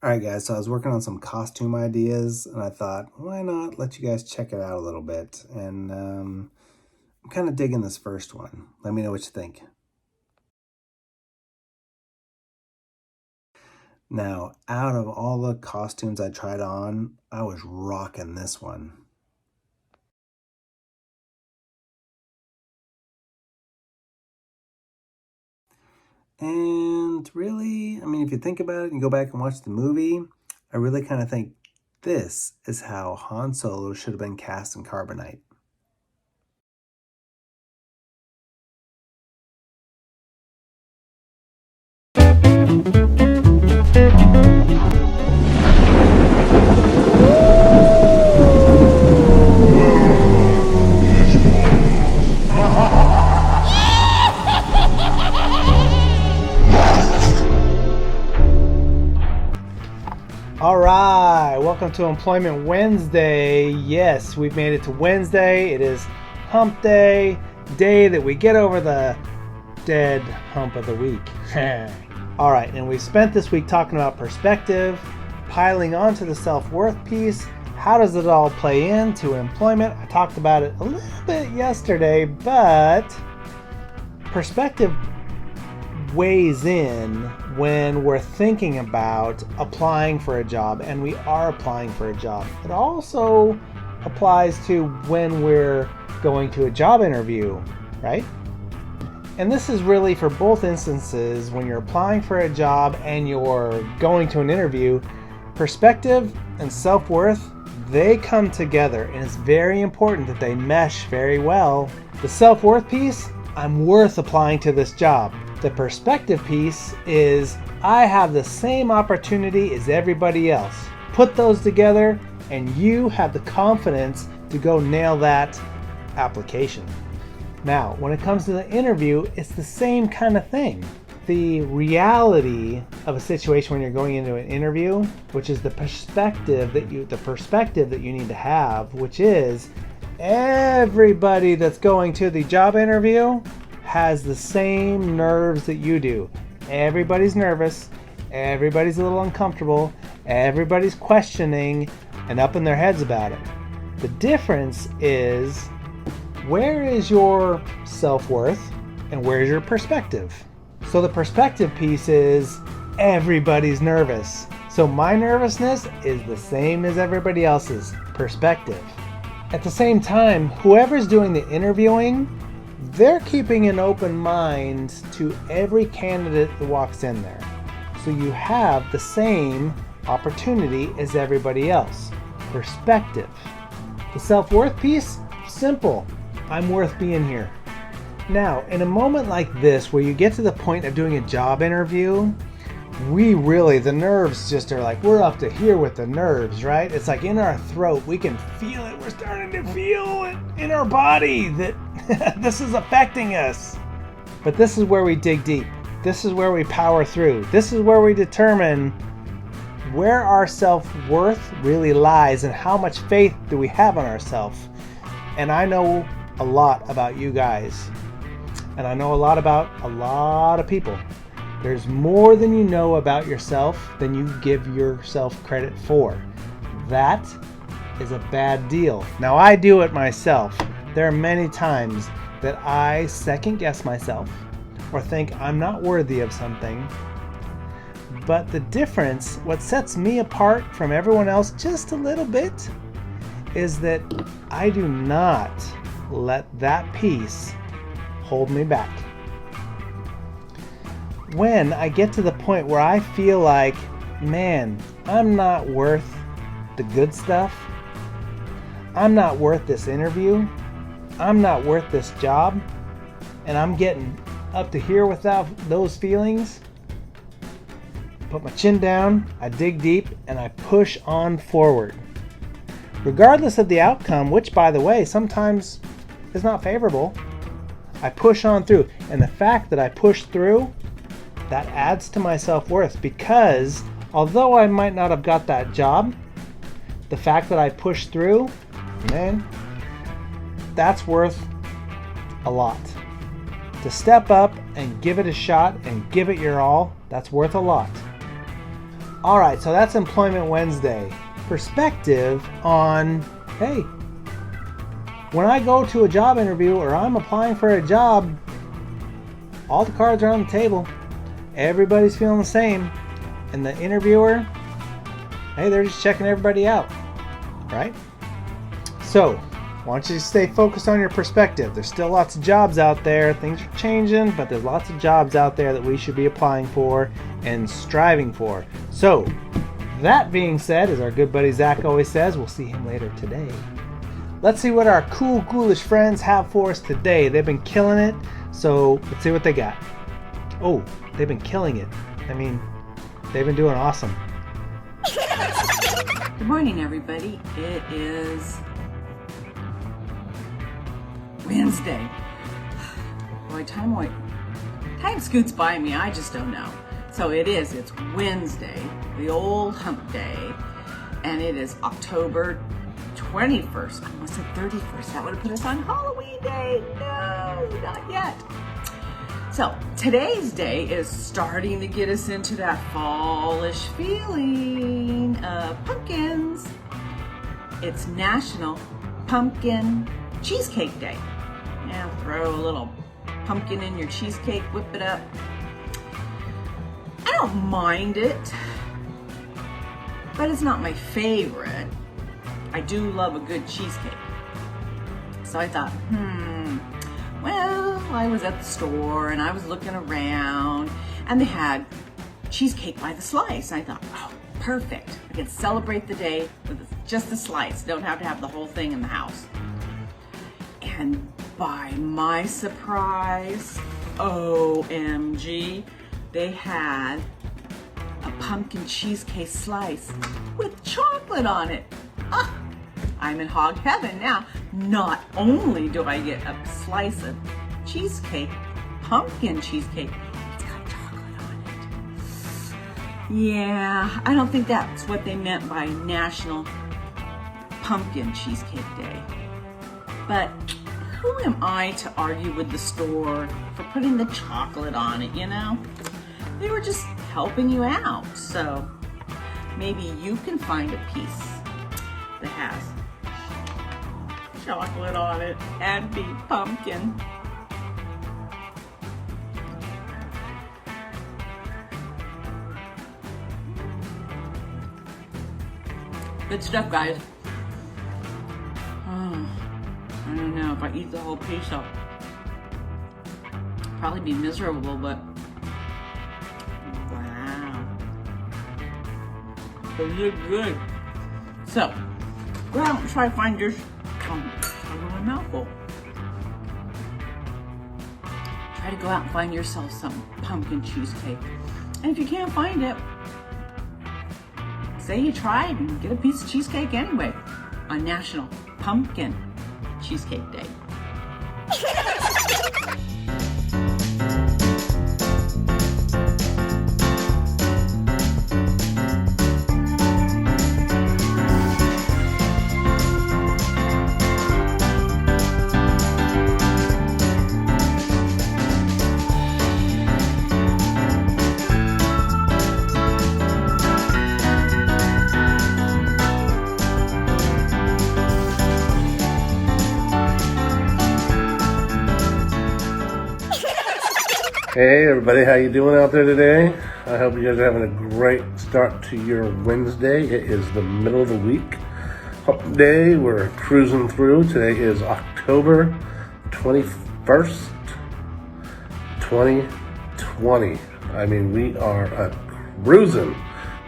Alright guys, so I was working on some costume ideas and I thought, why not let you guys check it out a little bit? And I'm kind of digging this first one. Let me know what you think. Now, out of all the costumes I tried on, I was rocking this one. And really, I mean, if you think about it and go back and watch the movie, I really kind of think this is how Han Solo should have been cast in Carbonite. All right, welcome to Employment Wednesday. Yes, we've made it to Wednesday. It is hump day, day that we get over the dead hump of the week. All right, and we spent this week talking about perspective, piling onto the self-worth piece. How does it all play into employment? I talked about it a little bit yesterday, but perspective weighs in when we're thinking about applying for a job, and we are applying for a job. It also applies to when we're going to a job interview, right? And this is really for both instances. When you're applying for a job and you're going to an interview, perspective and self-worth, they come together, and it's very important that they mesh very well. The self-worth piece, I'm worth applying to this job. The perspective piece is I have the same opportunity as everybody else. Put those together and you have the confidence to go nail that application. Now, when it comes to the interview, it's the same kind of thing. The reality of a situation when you're going into an interview, which is the perspective that you need to have, which is everybody that's going to the job interview has the same nerves that you do. Everybody's nervous, everybody's a little uncomfortable, everybody's questioning and up in their heads about it. The difference is, where is your self-worth and where's your perspective? So the perspective piece is everybody's nervous. So my nervousness is the same as everybody else's perspective. At the same time, whoever's doing the interviewing, they're keeping an open mind to every candidate that walks in there. So you have the same opportunity as everybody else. Perspective. The self-worth piece, simple. I'm worth being here. Now, in a moment like this, where you get to the point of doing a job interview, the nerves just are like, we're up to here with the nerves, right? It's like in our throat, we can feel it. We're starting to feel it in our body that this is affecting us. But this is where we dig deep. This is where we power through. This is where we determine where our self-worth really lies and how much faith do we have in ourselves. And I know a lot about you guys. And I know a lot about a lot of people. There's more than you know about yourself than you give yourself credit for. That is a bad deal. Now, I do it myself. There are many times that I second guess myself or think I'm not worthy of something. But the difference, what sets me apart from everyone else just a little bit, is that I do not let that piece hold me back. When I get to the point where I feel like, man, I'm not worth the good stuff, I'm not worth this interview, I'm not worth this job, and I'm getting up to here without those feelings, put my chin down, I dig deep, and I push on forward. Regardless of the outcome, which, by the way, sometimes is not favorable, I push on through. And the fact that I push through, that adds to my self-worth, because although I might not have got that job, the fact that I pushed through, man, that's worth a lot. To step up and give it a shot and give it your all, that's worth a lot. All right, so that's Employment Wednesday. Perspective on, hey, when I go to a job interview or I'm applying for a job, all the cards are on the table. Everybody's feeling the same. And the interviewer, hey, they're just checking everybody out, right? So, I want you to stay focused on your perspective. There's still lots of jobs out there. Things are changing, but there's lots of jobs out there that we should be applying for and striving for. So, that being said, as our good buddy Zach always says, we'll see him later today. Let's see what our cool, ghoulish friends have for us today. They've been killing it, so let's see what they got. Oh, they've been killing it. I mean, they've been doing awesome. Good morning, everybody. It is Wednesday. Boy, time scoots by me. I just don't know. So it's Wednesday, the old hump day, and it is October 21st. I almost said 31st. That would have put us on Halloween day. No, not yet. So today's day is starting to get us into that fallish feeling of pumpkins. It's National Pumpkin Cheesecake Day. Yeah, throw a little pumpkin in your cheesecake, whip it up. I don't mind it, but it's not my favorite. I do love a good cheesecake. So I thought, well, I was at the store and I was looking around and they had cheesecake by the slice. I thought, oh, perfect. I can celebrate the day with just a slice. Don't have to have the whole thing in the house. And by my surprise, OMG, they had a pumpkin cheesecake slice with chocolate on it. Ah, I'm in hog heaven now. Not only do I get a slice of cheesecake, pumpkin cheesecake, it's got chocolate on it. Yeah, I don't think that's what they meant by National Pumpkin Cheesecake Day. But who am I to argue with the store for putting the chocolate on it, you know? They were just helping you out, so maybe you can find a piece that has chocolate on it and be pumpkin. Good stuff, guys. I don't know if I eat the whole piece, I'll probably be miserable, but wow. Those look good. So, go out and try to find yours. A mouthful. Try to go out and find yourself some pumpkin cheesecake. And if you can't find it, say you tried and get a piece of cheesecake anyway on National Pumpkin Cheesecake Day. Hey everybody, how you doing out there today? I hope you guys are having a great start to your Wednesday. It is the middle of the week. Hump day, we're cruising through. Today is October 21st, 2020. I mean, we are cruising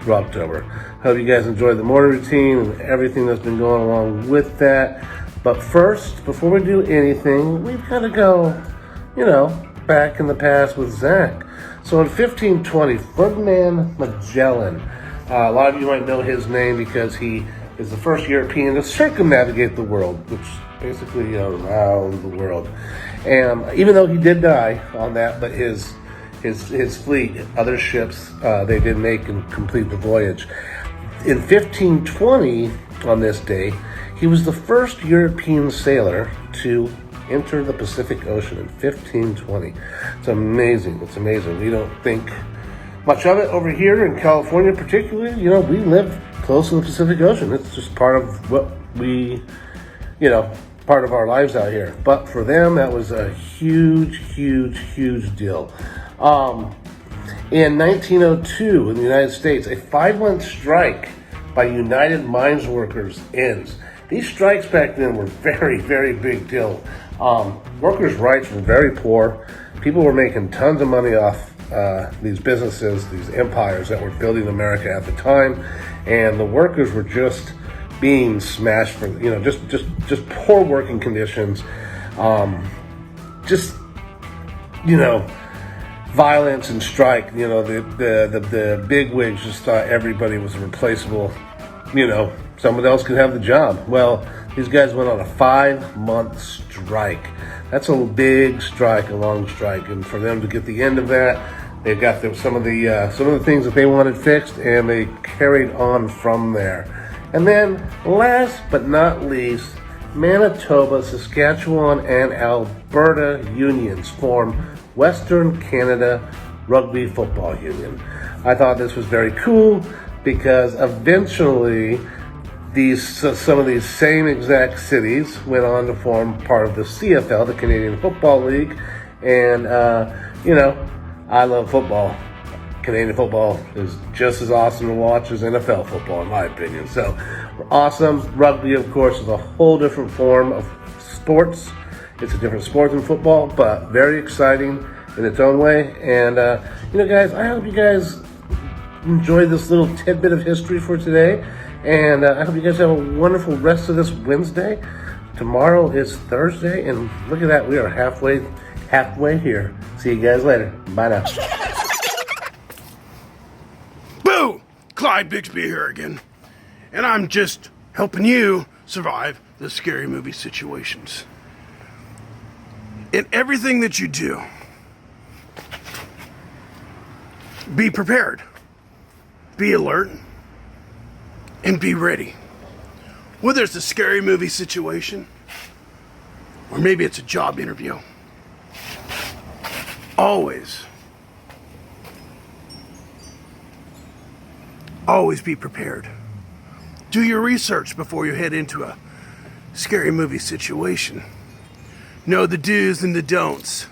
through October. Hope you guys enjoyed the morning routine and everything that's been going along with that. But first, before we do anything, we've got to go, back in the past with Zach. So in 1520, Ferdinand Magellan, a lot of you might know his name because he is the first European to circumnavigate the world, which basically around the world. And even though he did die on that, but his fleet, other ships, they did make and complete the voyage. In 1520, on this day, he was the first European sailor to enter the Pacific Ocean in 1520. It's amazing. We don't think much of it over here in California, particularly. We live close to the Pacific Ocean. It's just part of what we, part of our lives out here. But for them, that was a huge, huge, huge deal. In 1902, in the United States, a 5-month strike by United Mines Workers ends. These strikes back then were very, very big deal. Workers' rights were very poor. People were making tons of money off these businesses, these empires that were building America at the time, and the workers were just being smashed for just poor working conditions, violence and strike. The big wigs just thought everybody was replaceable. Someone else could have the job. Well, these guys went on a 5-month strike. That's a big strike, a long strike, and for them to get the end of that, they got some of the things that they wanted fixed, and they carried on from there. And then, last but not least, Manitoba, Saskatchewan, and Alberta unions form Western Canada Rugby Football Union. I thought this was very cool because eventually some of these same exact cities went on to form part of the CFL, the Canadian Football League. And, I love football. Canadian football is just as awesome to watch as NFL football, in my opinion. So, awesome. Rugby, of course, is a whole different form of sports. It's a different sport than football, but very exciting in its own way. And, guys, I hope you guys enjoyed this little tidbit of history for today. And I hope you guys have a wonderful rest of this Wednesday. Tomorrow is Thursday, and look at that. We are halfway here. See you guys later. Bye now. Boo! Clyde Bixby here again. And I'm just helping you survive the scary movie situations. In everything that you do, be prepared, be alert, and be ready. Whether it's a scary movie situation, or maybe it's a job interview, always be prepared. Do your research before you head into a scary movie situation. Know the do's and the don'ts.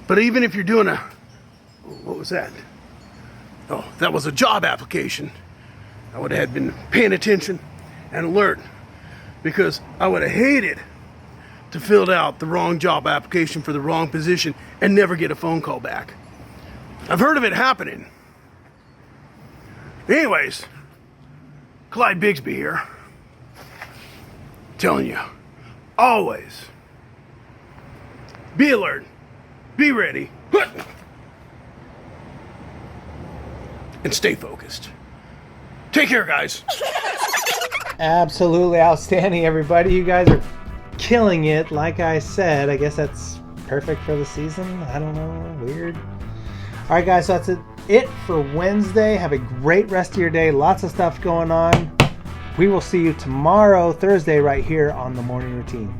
But even if you're doing what was that? Oh, that was a job application. I would have been paying attention and alert, because I would have hated to fill out the wrong job application for the wrong position and never get a phone call back. I've heard of it happening. Anyways, Clyde Bixby here, telling you, always be alert, be ready, and stay focused. Take care, guys. Absolutely outstanding, everybody. You guys are killing it. Like I said, I guess that's perfect for the season. I don't know. Weird. All right, guys. So that's it for Wednesday. Have a great rest of your day. Lots of stuff going on. We will see you tomorrow, Thursday, right here on The Morning Routine.